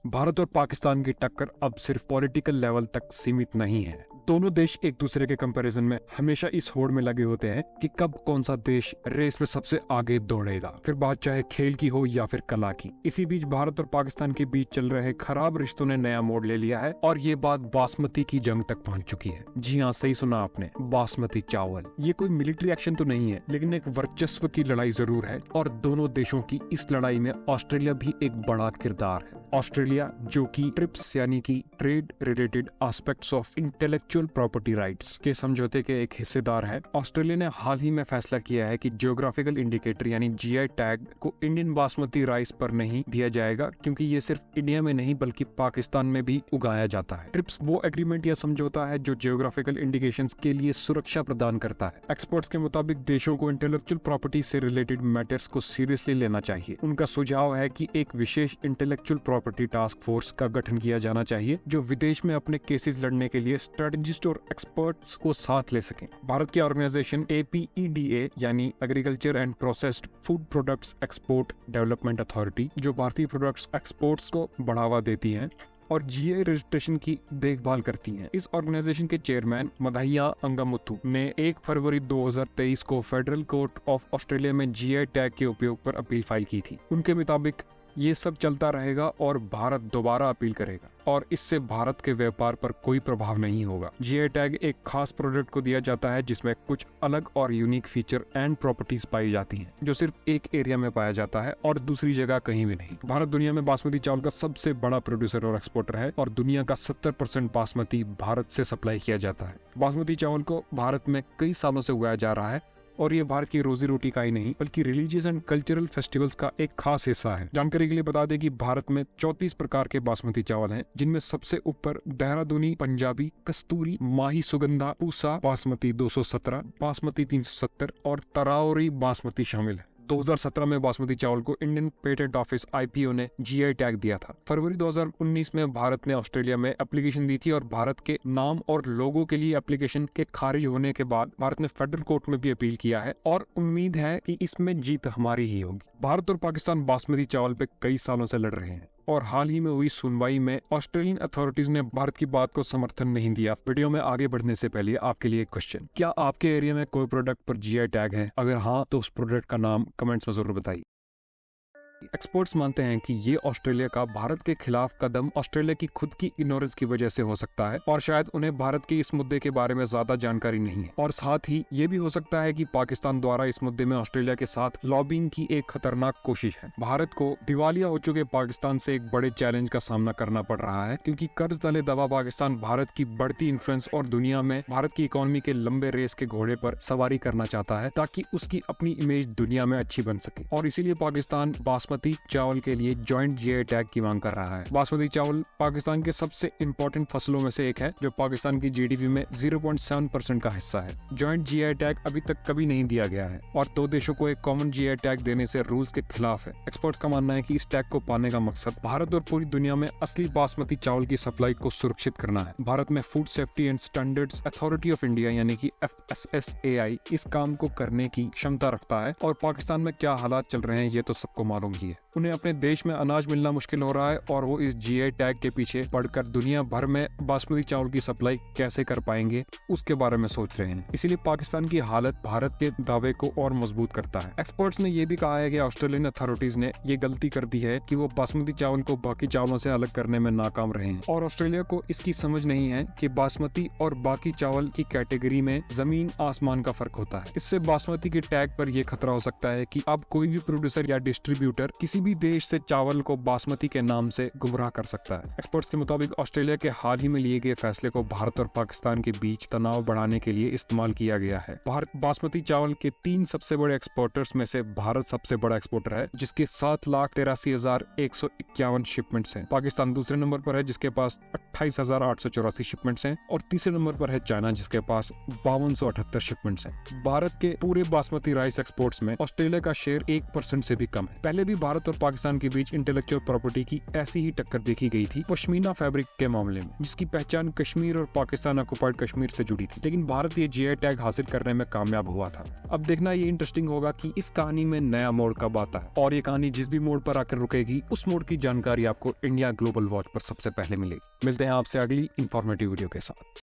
भारत और पाकिस्तान की टक्कर अब सिर्फ पॉलिटिकल लेवल तक सीमित नहीं है। दोनों देश एक दूसरे के कंपैरिजन में हमेशा इस होड़ में लगे होते हैं कि कब कौन सा देश रेस में सबसे आगे दौड़ेगा, फिर बात चाहे खेल की हो या फिर कला की। इसी बीच भारत और पाकिस्तान के बीच चल रहे खराब रिश्तों ने नया मोड़ ले लिया है और ये बात बासमती की जंग तक पहुंच चुकी है। जी हाँ, सही सुना आपने, बासमती चावल। ये कोई मिलिट्री एक्शन तो नहीं है, लेकिन एक वर्चस्व की लड़ाई जरूर है और दोनों देशों की इस लड़ाई में ऑस्ट्रेलिया भी एक बड़ा किरदार है। ऑस्ट्रेलिया जो कि ट्रिप्स यानी कि trade related aspects of intellectual property rights के समझौते के एक हिस्सेदार है। ऑस्ट्रेलिया ने हाल ही में फैसला किया है कि जियोग्राफिकल इंडिकेटर यानी जीआई टैग को इंडियन बासमती राइस पर नहीं दिया जाएगा, क्योंकि ये सिर्फ इंडिया में नहीं बल्कि पाकिस्तान में भी उगाया जाता है। ट्रिप्स वो एग्रीमेंट या समझौता है जो जियोग्राफिकल इंडिकेशंस के लिए सुरक्षा प्रदान करता है। एक्सपर्ट्स के मुताबिक देशों को इंटेलेक्चुअल प्रॉपर्टी से रिलेटेड मैटर्स को सीरियसली लेना चाहिए। उनका सुझाव है कि एक विशेष इंटेलेक्चुअल प्रॉपर्टी टास्क फोर्स का गठन किया जाना चाहिए जो विदेश में अपने केसेस लड़ने के लिए स्ट्रेटेजिस्ट और एक्सपर्ट्स को साथ ले सकें। भारत की ऑर्गेनाइजेशन APEDA यानी agriculture and processed food products export development authority, जो भारतीय प्रोडक्ट्स एक्सपोर्ट्स को बढ़ावा देती है और जीआई रजिस्ट्रेशन की देखभाल करती हैं। इस ऑर्गेनाइजेशन के चेयरमैन मधाइया अंगामुथु ने 1 फरवरी 2023 को फेडरल कोर्ट ऑफ ऑस्ट्रेलिया में जीआई टैग के उपयोग पर अपील फाइल की थी। उनके मुताबिक ये सब चलता रहेगा और भारत दोबारा अपील करेगा और इससे भारत के व्यापार पर कोई प्रभाव नहीं होगा। जीआई टैग एक खास प्रोडक्ट को दिया जाता है जिसमें कुछ अलग और यूनिक फीचर एंड प्रॉपर्टीज पाई जाती हैं जो सिर्फ एक एरिया में पाया जाता है और दूसरी जगह कहीं भी नहीं। भारत दुनिया में बासमती चावल का सबसे बड़ा प्रोड्यूसर और एक्सपोर्टर है और दुनिया का 70% बासमती भारत से सप्लाई किया जाता है। बासमती चावल को भारत में कई सालों से उगाया जा रहा है और ये भारत की रोजी रोटी का ही नहीं बल्कि रिलीजियस एंड कल्चरल फेस्टिवल्स का एक खास हिस्सा है। जानकारी के लिए बता दें कि भारत में 34 प्रकार के बासमती चावल हैं, जिनमें सबसे ऊपर देहरादूनी, पंजाबी, कस्तूरी, माही सुगंधा, पूसा बासमती 217, बासमती 370 और तरावरी बासमती शामिल है। 2017 में बासमती चावल को इंडियन पेटेंट ऑफिस IPO ने जीआई टैग दिया था। फरवरी 2019 में भारत ने ऑस्ट्रेलिया में एप्लीकेशन दी थी और भारत के नाम और लोगो के लिए एप्लीकेशन के खारिज होने के बाद भारत ने फेडरल कोर्ट में भी अपील किया है और उम्मीद है कि इसमें जीत हमारी ही होगी। भारत और पाकिस्तान बासमती चावल पे कई सालों से लड़ रहे हैं और हाल ही में हुई सुनवाई में ऑस्ट्रेलियन अथॉरिटीज ने भारत की बात को समर्थन नहीं दिया। वीडियो में आगे बढ़ने से पहले आपके लिए एक क्वेश्चन, क्या आपके एरिया में कोई प्रोडक्ट पर जीआई टैग है? अगर हाँ तो उस प्रोडक्ट का नाम कमेंट्स में जरूर बताइए। एक्सपर्ट्स मानते हैं कि ये ऑस्ट्रेलिया का भारत के खिलाफ कदम ऑस्ट्रेलिया की खुद की इग्नोरेंस की वजह से हो सकता है और शायद उन्हें भारत के इस मुद्दे के बारे में ज्यादा जानकारी नहीं है और साथ ही ये भी हो सकता है कि पाकिस्तान द्वारा इस मुद्दे में ऑस्ट्रेलिया के साथ लॉबिंग की एक खतरनाक कोशिश है। भारत को दिवालिया हो चुके पाकिस्तान से एक बड़े चैलेंज का सामना करना पड़ रहा है क्योंकि कर्ज तले दबा पाकिस्तान भारत की बढ़ती इन्फ्लुएंस और दुनिया में भारत की इकोनॉमी के लंबे रेस के घोड़े पर सवारी करना चाहता है ताकि उसकी अपनी इमेज दुनिया में अच्छी बन सके और इसीलिए पाकिस्तान बासमती चावल के लिए जॉइंट जीआई टैग की मांग कर रहा है। बासमती चावल पाकिस्तान के सबसे इंपॉर्टेंट फसलों में से एक है जो पाकिस्तान की जीडीपी में 0.7% का हिस्सा है। जॉइंट जीआई टैग अभी तक कभी नहीं दिया गया है और दो देशों को एक कॉमन जीआई टैग देने से रूल्स के खिलाफ है। एक्सपर्ट्स का मानना है कि इस टैग को पाने का मकसद भारत और पूरी दुनिया में असली बासमती चावल की सप्लाई को सुरक्षित करना है। भारत में food safety and standards authority of India यानी कि FSSAI इस काम को करने की क्षमता रखता है और पाकिस्तान में क्या हालात चल रहे हैं ये तो सबको मालूम ही है। उन्हें अपने देश में अनाज मिलना मुश्किल हो रहा है और वो इस जीआई टैग के पीछे पड़कर दुनिया भर में बासमती चावल की सप्लाई कैसे कर पाएंगे उसके बारे में सोच रहे हैं। इसीलिए पाकिस्तान की हालत भारत के दावे को और मजबूत करता है। एक्सपर्ट्स ने ये भी कहा है कि ऑस्ट्रेलियन अथॉरिटीज ने ये गलती कर दी है कि वो बासमती चावल को बाकी चावलों से अलग करने में नाकाम रहे हैं और ऑस्ट्रेलिया को इसकी समझ नहीं है कि बासमती और बाकी चावल की कैटेगरी में जमीन आसमान का फर्क होता है। इससे बासमती के टैग पर यह खतरा हो सकता है कि अब कोई भी प्रोड्यूसर या डिस्ट्रीब्यूटर किसी भी देश से चावल को बासमती के नाम से गुमराह कर सकता है। एक्सपर्ट्स के मुताबिक ऑस्ट्रेलिया के हाल ही में लिए गए फैसले को भारत और पाकिस्तान के बीच तनाव बढ़ाने के लिए इस्तेमाल किया गया है। भारत बासमती चावल के 3 सबसे बड़े एक्सपोर्टर्स में से भारत सबसे बड़ा एक्सपोर्टर है जिसके 7,83,151 शिपमेंट्स हैं। पाकिस्तान दूसरे नंबर पर है जिसके पास 28,884 शिपमेंट्स हैं और तीसरे नंबर पर है चाइना जिसके पास 5278 शिपमेंट्स हैं। भारत के पूरे बासमती राइस एक्सपोर्ट्स में ऑस्ट्रेलिया का शेयर 1% से भी कम है। पहले भी भी भारत और पाकिस्तान के बीच इंटेलेक्चुअल प्रॉपर्टी की ऐसी ही टक्कर देखी गई थी पश्मीना फैब्रिक के मामले में, जिसकी पहचान कश्मीर और पाकिस्तान ऑक्युपाइड कश्मीर से जुड़ी थी, लेकिन भारत ये जीआई टैग हासिल करने में कामयाब हुआ था। अब देखना ये इंटरेस्टिंग होगा कि इस कहानी में नया मोड़ कब आता है, और ये कहानी जिस भी मोड़ पर आकर रुकेगी उस मोड़ की जानकारी आपको इंडिया ग्लोबल वॉच पर सबसे पहले मिलेगी। मिलते हैं आपसे अगली इंफॉर्मेटिव वीडियो के साथ।